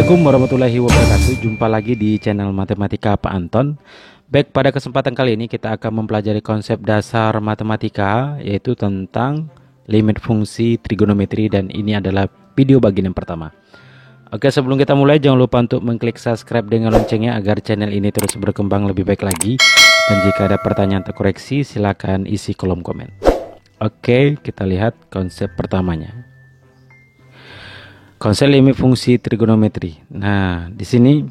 Assalamualaikum warahmatullahi wabarakatuh. Jumpa lagi di channel Matematika Pak Anton. Baik, pada kesempatan kali ini kita akan mempelajari konsep dasar matematika, yaitu tentang limit fungsi trigonometri, dan ini adalah video bagian yang pertama. Oke, sebelum kita mulai jangan lupa untuk mengklik subscribe dengan loncengnya agar channel ini terus berkembang lebih baik lagi. Dan jika ada pertanyaan atau koreksi silakan isi kolom komen. Oke, kita lihat konsep pertamanya. Konsep limit fungsi trigonometri. Nah, di sini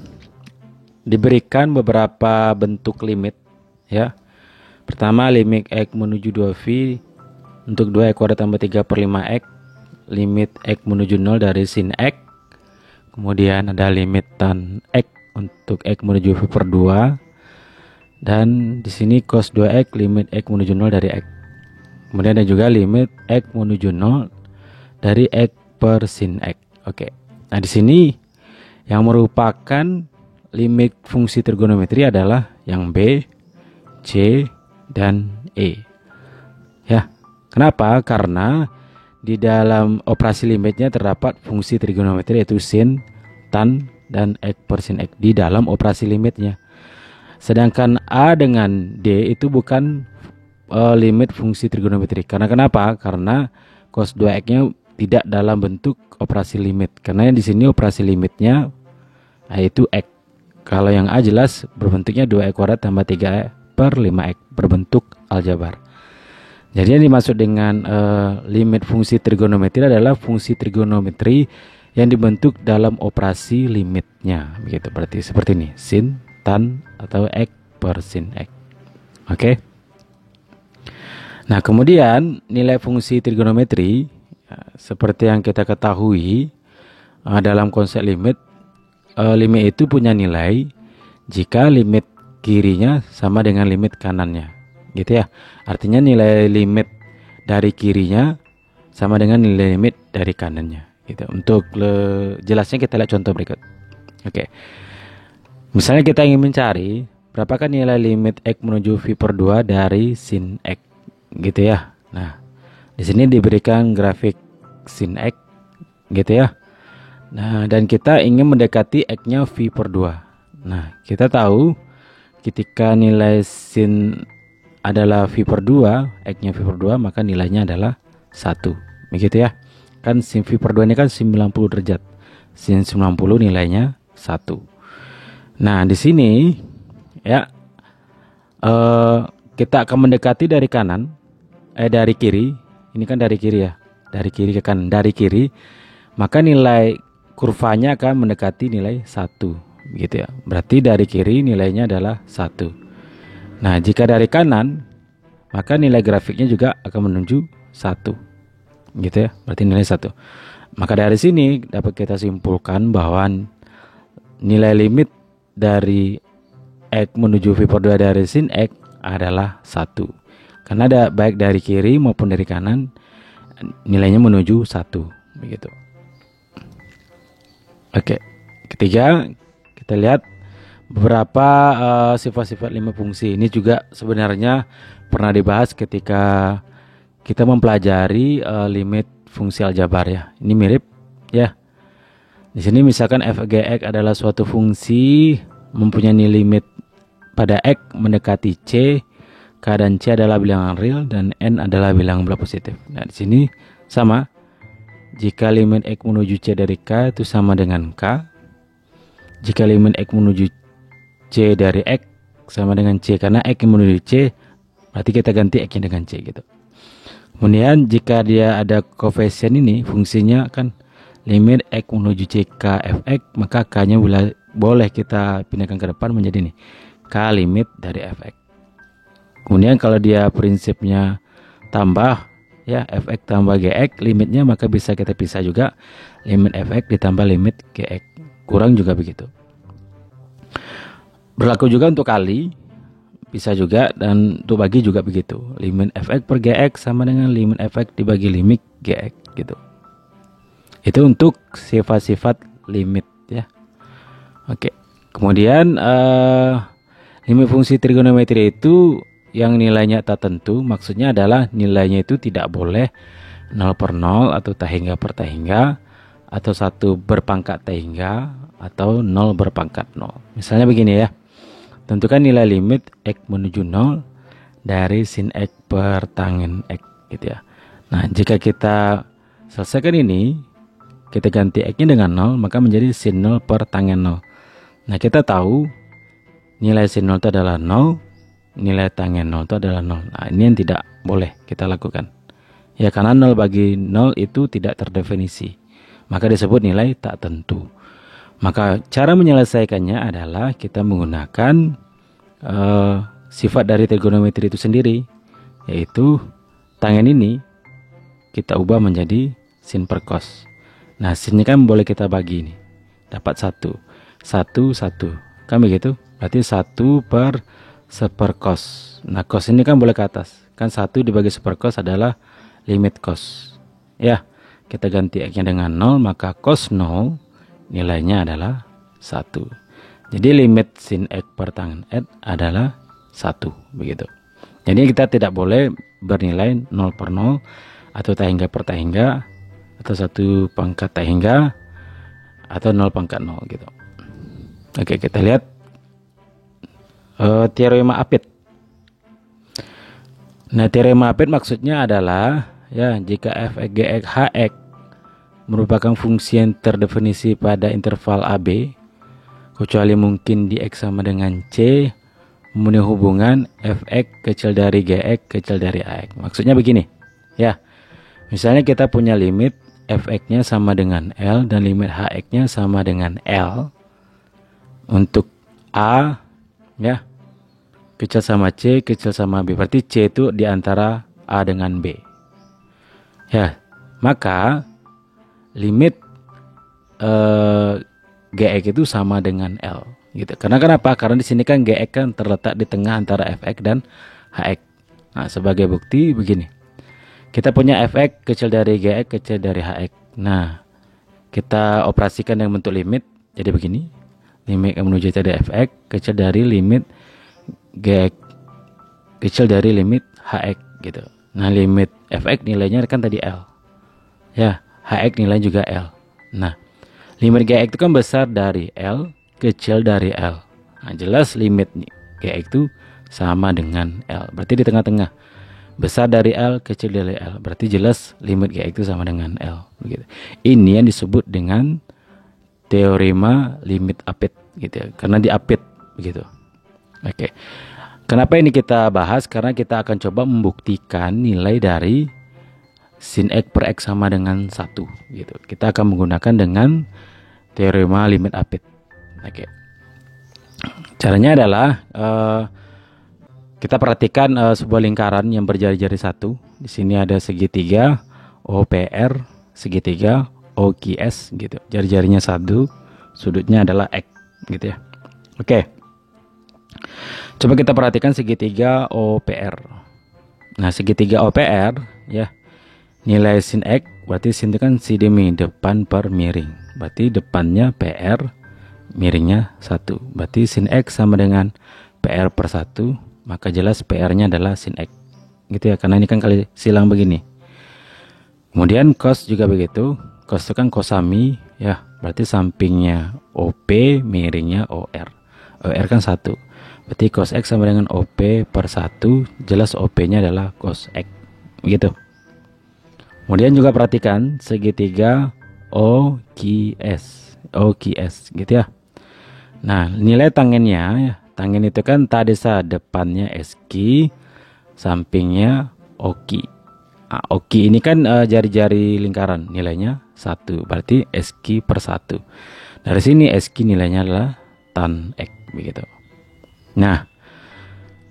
diberikan beberapa bentuk limit ya. Pertama, limit x menuju 2v untuk 2x kuadrat tambah 3/5x, limit x menuju 0 dari sin x. Kemudian ada limit tan x untuk x menuju v per 2, dan di sini cos 2x limit x menuju 0 dari x. Kemudian ada juga limit x menuju 0 dari x per sin x. Oke. Nah, di sini yang merupakan limit fungsi trigonometri adalah yang B, C, dan E. Ya. Kenapa? Karena di dalam operasi limitnya terdapat fungsi trigonometri yaitu sin, tan, dan x per sin x di dalam operasi limitnya. Sedangkan A dengan D itu bukan limit fungsi trigonometri. Karena kenapa? Karena cos 2x-nya tidak dalam bentuk operasi limit. Karena di sini operasi limitnya yaitu x. Kalau yang A jelas berbentuknya 2x kuadrat tambah 3/5x berbentuk aljabar. Jadi yang dimaksud dengan limit fungsi trigonometri adalah fungsi trigonometri yang dibentuk dalam operasi limitnya. Begitu, berarti seperti ini, sin, tan, atau x per sin x. Oke. Nah, kemudian nilai fungsi trigonometri seperti yang kita ketahui dalam konsep limit, limit itu punya nilai jika limit kirinya sama dengan limit kanannya, gitu ya. Artinya nilai limit dari kirinya sama dengan nilai limit dari kanannya, gitu. Untuk jelasnya kita lihat contoh berikut. Oke. Misalnya kita ingin mencari berapakah nilai limit x menuju v per 2 dari sin x, gitu ya. Nah, di sini diberikan grafik sin x, gitu ya. Nah, dan kita ingin mendekati x-nya v per 2. Nah, kita tahu ketika nilai sin adalah v per 2, x-nya v per 2, maka nilainya adalah 1. Begitu ya. Kan sin v per 2 ini kan 90 derajat. Sin 90 nilainya 1. Nah, di sini ya kita akan mendekati dari kanan, dari kiri. Ini kan dari kiri ya. Dari kiri ke kanan. Dari kiri, maka nilai kurvanya akan mendekati nilai 1, begitu ya. Berarti dari kiri nilainya adalah 1. Nah, jika dari kanan, maka nilai grafiknya juga akan menuju 1, gitu ya. Berarti nilai 1. Maka dari sini dapat kita simpulkan bahwa nilai limit dari x menuju v per 2 dari sin x adalah 1. Karena ada baik dari kiri maupun dari kanan nilainya menuju 1, begitu. Oke, ketiga kita lihat beberapa sifat-sifat limit fungsi. Ini juga sebenarnya pernah dibahas ketika kita mempelajari limit fungsi aljabar ya. Ini mirip ya. Di sini misalkan f(g(x) adalah suatu fungsi mempunyai limit pada x mendekati c, k dan c adalah bilangan real dan n adalah bilangan bulat positif. Nah, di sini sama. Jika limit x menuju c dari k itu sama dengan k. Jika limit x menuju c dari x sama dengan c, karena x menuju c berarti kita ganti x-nya dengan c, gitu. Kemudian jika dia ada koefisien ini, fungsinya kan limit x menuju c k fx, maka k-nya boleh kita pindahkan ke depan menjadi nih k limit dari fx. Kemudian kalau dia prinsipnya tambah ya, fx tambah gx limitnya, maka bisa kita pisah juga limit fx ditambah limit gx, kurang juga begitu. Berlaku juga untuk kali, bisa juga, dan untuk bagi juga begitu. Limit fx per gx sama dengan limit fx dibagi limit gx, gitu. Itu untuk sifat-sifat limit ya. Oke. Kemudian limit fungsi trigonometri itu yang nilainya tak tentu, maksudnya adalah nilainya itu tidak boleh 0 per 0 atau tak hingga per tak hingga, atau 1 berpangkat T hingga atau 0 berpangkat 0. Misalnya begini ya. Tentukan nilai limit X menuju 0 dari sin X per tangen X gitu ya. Nah, jika kita selesaikan ini, kita ganti X-nya dengan 0, maka menjadi sin 0 per tangen 0. Nah, kita tahu nilai sin 0 itu adalah 0, nilai tangen 0 itu adalah 0. Nah, ini yang tidak boleh kita lakukan. Ya, karena 0 bagi 0 itu tidak terdefinisi. Maka disebut nilai tak tentu. Maka cara menyelesaikannya adalah kita menggunakan sifat dari trigonometri itu sendiri, yaitu tangen ini kita ubah menjadi sin per cos. Nah, sinnya kan boleh kita bagi ini, dapat 1, 1 kan begitu, berarti 1 per seper cos. Nah, cos ini kan boleh ke atas, kan 1 dibagi seper cos adalah limit cos ya. Kita ganti X nya dengan 0, maka cos 0 nilainya adalah 1. Jadi limit sin X per tangen X adalah 1 begitu. Jadi kita tidak boleh bernilai 0 per 0 atau T hingga per T hingga atau 1 pangkat T hingga atau 0 pangkat 0 gitu. Oke, kita lihat teorema Apit. Nah, teorema Apit maksudnya adalah ya, jika f(x), g(x), h(x) merupakan fungsi yang terdefinisi pada interval AB, kecuali mungkin di X sama dengan C, memenuhi hubungan f(x) kecil dari gx kecil dari ax. Maksudnya begini ya, misalnya kita punya limit f(x)-nya sama dengan L dan limit h(x)-nya sama dengan L untuk A ya, kecil sama C, kecil sama B. Berarti C itu di antara A dengan B ya. Maka limit gx itu sama dengan L gitu. Karena kenapa? Karena di sini kan gx kan terletak di tengah antara fx dan hx. Nah, sebagai bukti begini. Kita punya fx kecil dari gx kecil dari hx. Nah, kita operasikan dengan bentuk limit. Jadi begini. Limit menuju dari fx kecil dari limit gx kecil dari limit hx gitu. Nah, limit fx nilainya kan tadi L. Ya, hx nilai juga L. Nah, limit gx itu kan besar dari L, kecil dari L. Nah, jelas limit gx itu sama dengan L. Berarti di tengah-tengah. Besar dari L, kecil dari L. Berarti jelas limit gx itu sama dengan L. Begitu. Ini yang disebut dengan teorema limit Apit gitu ya. Karena di Apit begitu. Oke. Kenapa ini kita bahas? Karena kita akan coba membuktikan nilai dari sin X per X sama dengan 1 gitu. Kita akan menggunakan dengan teorema limit Apit. Oke. Caranya adalah kita perhatikan sebuah lingkaran yang berjari-jari 1. Di sini ada segitiga OPR, segitiga OQS gitu. Jari-jarinya 1, sudutnya adalah X gitu ya. Oke. Coba kita perhatikan segitiga OPR. Nah, segitiga OPR ya. Nilai sin X berarti sin itu kan si demi depan per miring. Berarti depannya PR, miringnya 1. Berarti sin X sama dengan PR per 1, maka jelas PR-nya adalah sin X. Gitu ya, karena ini kan kali silang begini. Kemudian cos juga begitu. Cos itu kan kosami ya, berarti sampingnya OP, miringnya OR. OR kan 1. Berarti cos X sama dengan OP per 1, jelas OP-nya adalah cos X. Begitu. Kemudian juga perhatikan segitiga OQS. OQS gitu ya. Nah, nilai tangennya ya. Tangen itu kan tadi depannya SQ, sampingnya OQ. Nah, OQ ini kan jari-jari lingkaran, nilainya 1. Berarti SQ per 1. Dari sini SQ nilainya adalah tan X begitu. Nah,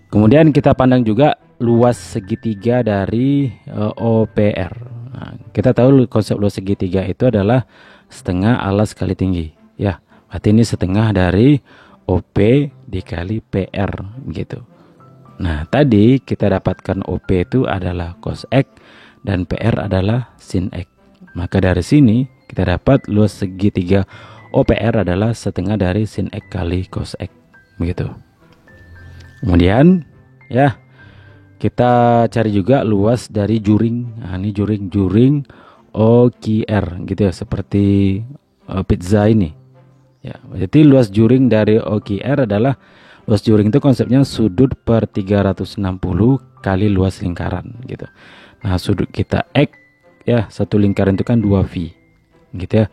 kemudian kita pandang juga luas segitiga dari OPR. Nah, kita tahu konsep luas segitiga itu adalah setengah alas kali tinggi ya. Berarti ini setengah dari OP dikali PR gitu. Nah, tadi kita dapatkan OP itu adalah cos X dan PR adalah sin X. Maka dari sini kita dapat luas segitiga OPR adalah setengah dari sin X kali cos X begitu. Kemudian ya, kita cari juga luas dari juring. Nah, ini juring OQR gitu ya, seperti pizza ini. Ya, jadi luas juring dari OQR adalah, luas juring itu konsepnya sudut per 360 kali luas lingkaran gitu. Nah, sudut kita X ya, satu lingkaran itu kan 2V gitu ya,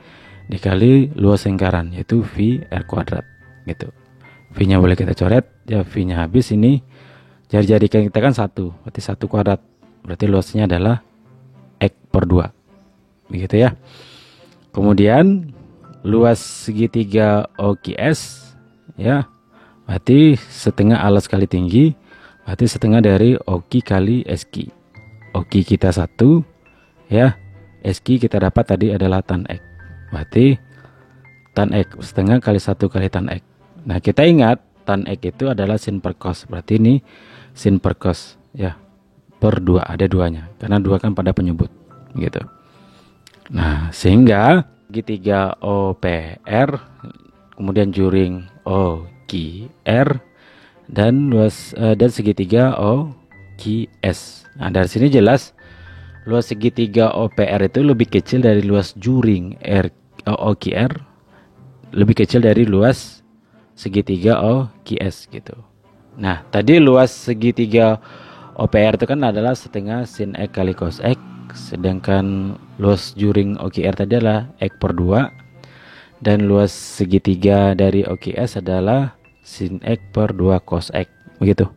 dikali luas lingkaran yaitu V R kuadrat gitu. V-nya boleh kita coret ya, V-nya habis ini. Jari-jari kita kan 1, berarti 1 kuadrat, berarti luasnya adalah X per 2 begitu ya. Kemudian luas segitiga OQS ya, berarti setengah alas kali tinggi, berarti setengah dari OQ kali SQ. OQ kita 1 ya, SQ kita dapat tadi adalah tan X, berarti tan X setengah kali 1 kali tan X. Nah, kita ingat tan X itu adalah sin per cos, berarti ini sin per cos ya, per 2, ada duanya karena 2 kan pada penyebut gitu. Nah, sehingga segitiga OPR, kemudian juring OQR, dan luas dan segitiga OQS. Nah, dari sini jelas luas segitiga OPR itu lebih kecil dari luas juring OQR, lebih kecil dari luas segitiga OQS gitu. Nah, tadi luas segitiga OPR itu kan adalah setengah sin X kali cos X, sedangkan luas juring OQR tadi adalah X per 2, dan luas segitiga dari OQS adalah sin X per 2 cos X begitu.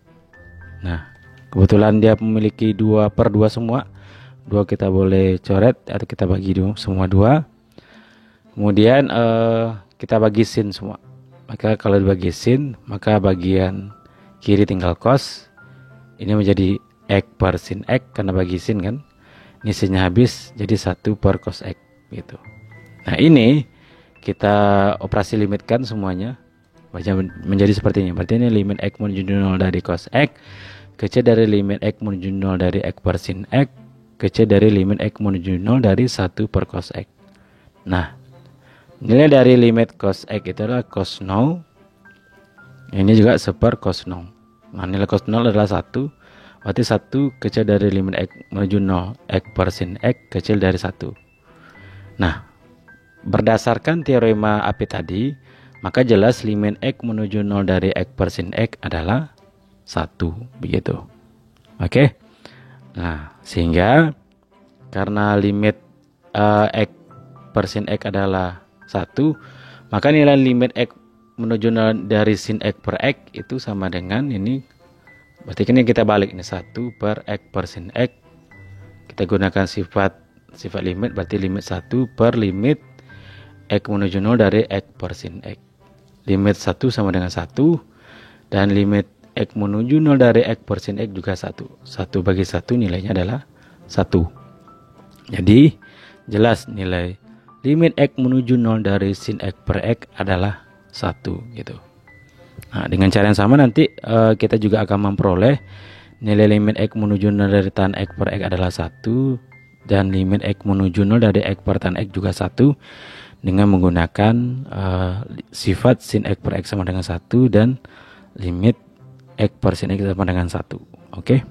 Nah, kebetulan dia memiliki 2 per 2 semua, 2 kita boleh coret atau kita bagi semua 2. Kemudian kita bagi sin semua. Maka kalau dibagi sin, maka bagian kiri tinggal cos, ini menjadi X per sin X karena bagi sin kan. Ini sinnya habis jadi 1 per cos X gitu. Nah, ini kita operasi limitkan semuanya menjadi seperti ini. Berarti ini limit X menuju 0 dari cos X kecil dari limit X menuju 0 dari X per sin X kecil dari limit X menuju 0 dari 1 per cos X. Nah, nilai dari limit cos X itu adalah cos 0. Ini juga seper cos 0. Nah, nilai cos 0 adalah 1. Berarti 1 kecil dari limit X menuju 0 X per sin X kecil dari 1. Nah, berdasarkan teorema AP tadi, maka jelas limit X menuju 0 dari X per sin X adalah 1 begitu. Oke. Nah, sehingga karena limit X per sin X adalah 1, maka nilai limit X menuju 0 dari sin X per X itu sama dengan ini. Berarti ini kita balik ini 1 per X per sin X. Kita gunakan sifat limit, berarti limit 1 per limit X menuju 0 dari X per sin X. Limit 1 sama dengan 1, dan limit X menuju 0 dari X per sin X juga 1. 1 bagi 1 nilainya adalah 1. Jadi jelas nilai limit X menuju 0 dari sin X per X adalah 1 gitu. Nah, dengan cara yang sama nanti kita juga akan memperoleh nilai limit X menuju 0 dari tan X per X adalah 1, dan limit X menuju 0 dari X per tan X juga 1, dengan menggunakan sifat sin X per X sama dengan 1 dan limit X per sin X sama dengan 1. Oke.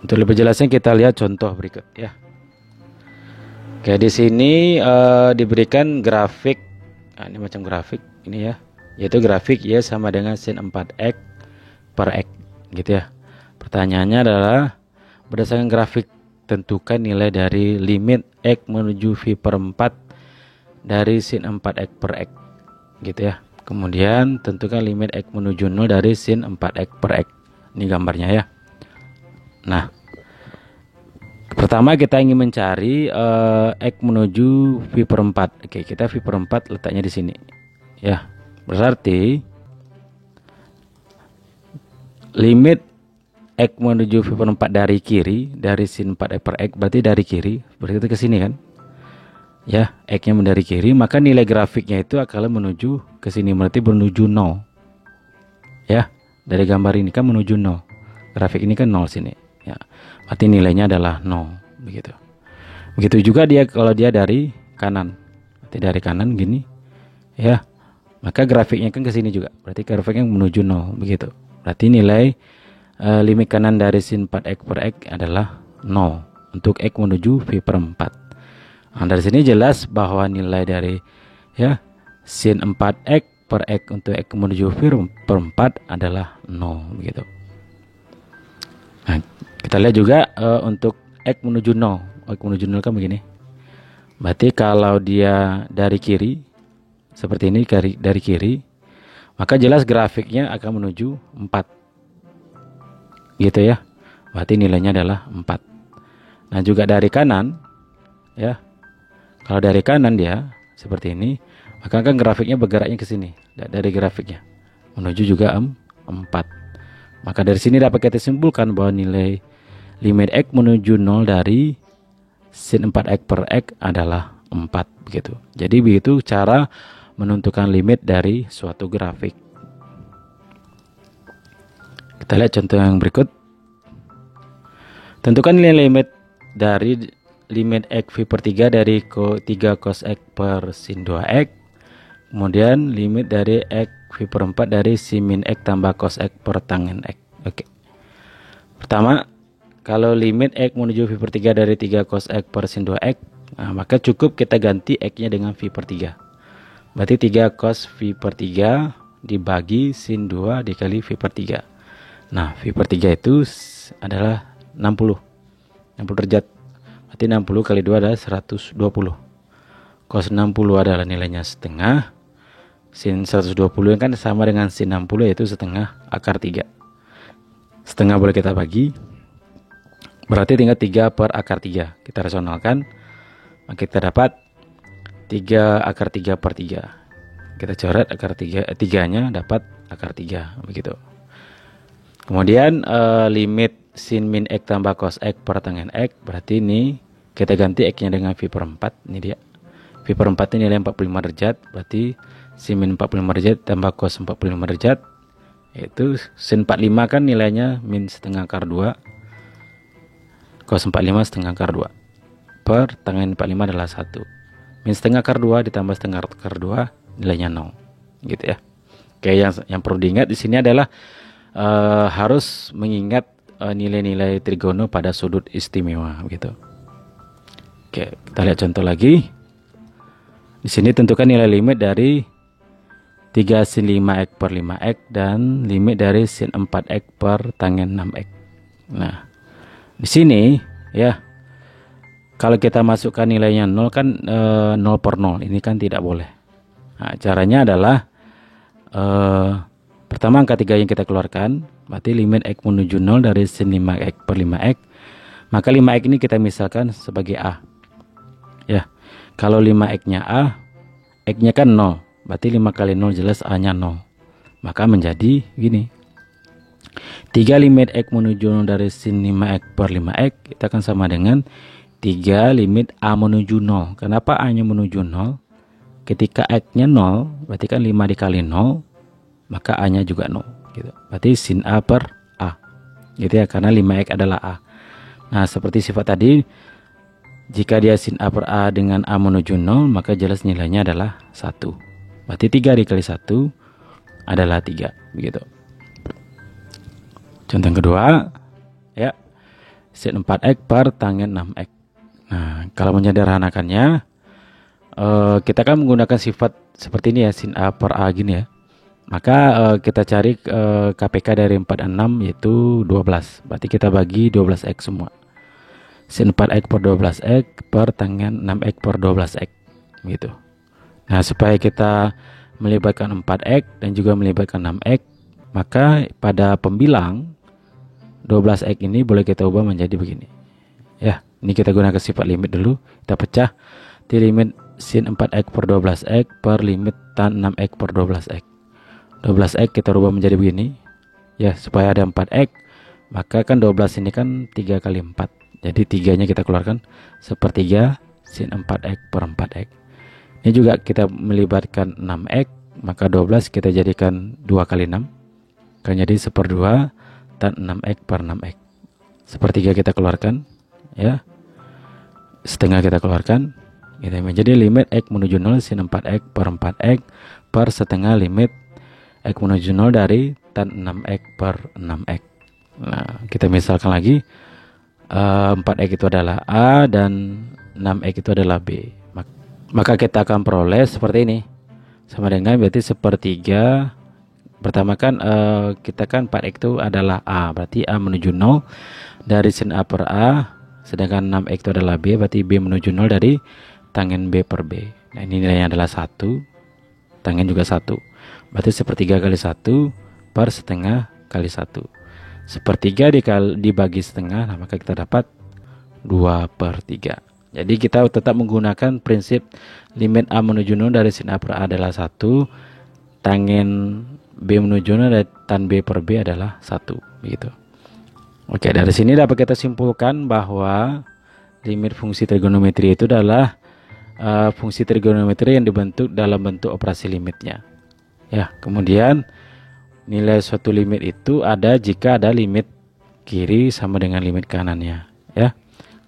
Untuk lebih jelasnya kita lihat contoh berikut ya. Oke, di sini diberikan grafik, nah, ini macam grafik ini ya, yaitu grafik Y sama dengan sin 4X per X gitu ya. Pertanyaannya adalah berdasarkan grafik tentukan nilai dari limit X menuju V per 4 dari sin 4X per X gitu ya. Kemudian tentukan limit X menuju 0 dari sin 4X per X. Ini gambarnya ya. Nah, pertama kita ingin mencari X menuju V per 4. Oke, kita V per 4 letaknya di sini ya. Berarti limit X menuju V per 4 dari kiri, dari sin 4X per X, berarti dari kiri, berarti ke sini kan ya, X nya dari kiri, maka nilai grafiknya itu akan menuju ke sini, berarti menuju 0 ya. Dari gambar ini kan menuju 0, grafik ini kan 0 sini ya, berarti nilainya adalah 0 begitu. Begitu juga dia kalau dia dari kanan, berarti dari kanan gini ya, maka grafiknya kan ke sini juga, berarti grafiknya menuju 0 begitu. Berarti nilai limit kanan dari sin 4x per x adalah 0 untuk x menuju v per 4. Nah, dari sini jelas bahwa nilai dari sin 4x per x untuk x menuju v per 4 adalah 0 begitu. Nah, kita lihat juga untuk x menuju 0. X menuju 0 kan begini. Berarti kalau dia dari kiri seperti ini, dari kiri, maka jelas grafiknya akan menuju 4. Gitu ya. Berarti nilainya adalah 4. Nah, juga dari kanan ya. Kalau dari kanan dia seperti ini, maka kan grafiknya bergeraknya ke sini. Dari grafiknya menuju juga 4. Maka dari sini dapat kita simpulkan bahwa nilai limit x menuju 0 dari sin 4x per x adalah 4 begitu. Jadi begitu cara menentukan limit dari suatu grafik. Kita lihat contoh yang berikut. Tentukan nilai limit dari limit x v per 3 dari 3 cos x per sin 2x. Kemudian limit dari x v per 4 dari sin min x tambah cos x per tangen x. Oke. Pertama, kalau limit x menuju v per 3 dari 3 cos x per sin 2x, nah, maka cukup kita ganti x-nya dengan v per 3. Berarti 3 cos v per 3 dibagi sin 2 dikali v per 3. Nah, v per 3 itu adalah 60 derajat. Berarti 60 kali 2 adalah 120. Cos 60 adalah nilainya setengah. Sin 120 kan sama dengan sin 60, yaitu setengah akar 3. Setengah boleh kita bagi. Berarti tinggal 3 per akar 3. Kita rasionalkan. Maka kita dapat 3 akar 3 per 3. Kita coret akar 3-nya dapat akar 3. Begitu. Kemudian limit sin min x tambah cos x per tangen x, berarti ini kita ganti x-nya dengan v per 4. Ini dia. V per 4 ini nilai 45 derajat, berarti sin min 45 derajat tambah cos 45 derajat, yaitu sin 45 kan nilainya min setengah akar 2, cos 45 setengah akar 2, per tangen 45 adalah 1. Min setengah akar 2 ditambah setengah akar 2, nilainya 0. Gitu ya. Oke, yang perlu diingat di sini adalah harus mengingat nilai-nilai trigono pada sudut istimewa gitu. Oke, kita lihat contoh lagi. Di sini tentukan nilai limit dari 3 sin 5x per 5x dan limit dari sin 4x per tangen 6x. Nah, di sini ya, kalau kita masukkan nilainya 0 kan 0 per 0. Ini kan tidak boleh. Nah, caranya adalah pertama angka 3 yang kita keluarkan, berarti limit x menuju 0 dari sin 5x per 5x. Maka 5x ini kita misalkan sebagai A. Ya, kalau 5x-nya A, x-nya kan 0. Berarti 5 kali 0 jelas A-nya 0. Maka menjadi gini. 3 limit x menuju 0 dari sin 5x per 5x, kita akan sama dengan 3 limit A menuju 0. Kenapa A-nya menuju 0? Ketika x-nya 0, berarti kan 5 dikali 0, maka A-nya juga 0 gitu. Berarti sin A per A. Gitu ya, karena 5x adalah A. Nah, seperti sifat tadi, jika dia sin A per A dengan A menuju 0, maka jelas nilainya adalah 1. Berarti 3 dikali 1 adalah 3 begitu. Contoh yang kedua, ya, sin 4x per tangen 6x. Nah, kalau menyederhanakannya, kita kan menggunakan sifat seperti ini ya, sin A per A gini ya. Maka kita cari KPK dari 4 dan 6 yaitu 12. Berarti kita bagi 12x semua. Sin 4x per 12x per tangen 6x per 12x gitu. Nah, supaya kita melibatkan 4x dan juga melibatkan 6x, maka pada pembilang 12x ini boleh kita ubah menjadi begini. Ya, ini kita gunakan sifat limit dulu. Kita pecah di limit sin 4x per 12x per limit tan 6x per 12x. 12x kita rubah menjadi begini. Ya, supaya ada 4x, maka kan 12 ini kan 3 kali 4. Jadi 3-nya kita keluarkan sepertiga sin 4x per 4x. Ini juga kita melibatkan 6x, maka 12 kita jadikan 2 kali 6. Kan jadi 1/2 tan 6x per 6x. Sepertiga kita keluarkan, ya. Setengah kita keluarkan. Gitu. Menjadi limit x menuju 0 sin 4x per 4x per setengah limit x menuju 0 dari tan 6x per 6x. Nah, kita misalkan lagi 4x itu adalah A dan 6x itu adalah B. Maka kita akan peroleh seperti ini. Sama dengan berarti sepertiga. Pertama kan kita kan 4x itu adalah A, berarti A menuju 0 dari sin A per A, sedangkan 6x itu adalah B, berarti B menuju 0 dari tangen B per B. Nah, ini nilainya adalah 1, tangen juga 1, berarti sepertiga kali 1 per setengah kali 1. Sepertiga dibagi setengah, nah maka kita dapat 2/3. Jadi kita tetap menggunakan prinsip limit A menuju 0 dari sin A per A adalah 1, tangen B menuju 0 dari tan B per B adalah 1, begitu. Oke, dari sini dapat kita simpulkan bahwa limit fungsi trigonometri itu adalah fungsi trigonometri yang dibentuk dalam bentuk operasi limitnya. Ya, kemudian nilai suatu limit itu ada jika ada limit kiri sama dengan limit kanannya, ya.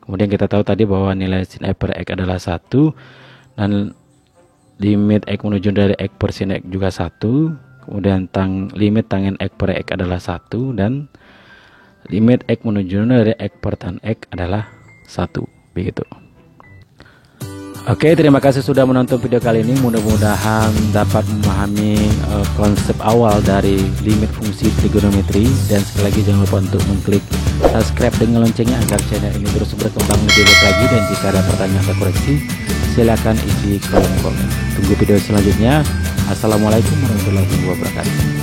Kemudian kita tahu tadi bahwa nilai sin X per X adalah 1 dan limit X menuju dari X per sin X juga 1. Kemudian limit tangen X per X adalah 1 dan limit X menuju dari X per tan X adalah 1, begitu. Oke, terima kasih sudah menonton video kali ini. Mudah-mudahan dapat memahami konsep awal dari limit fungsi trigonometri. Dan sekali lagi jangan lupa untuk mengklik subscribe dengan loncengnya agar channel ini terus berkembang lebih baik lagi. Dan jika ada pertanyaan atau koreksi, silakan isi kolom komen. Tunggu video selanjutnya. Assalamualaikum warahmatullahi wabarakatuh.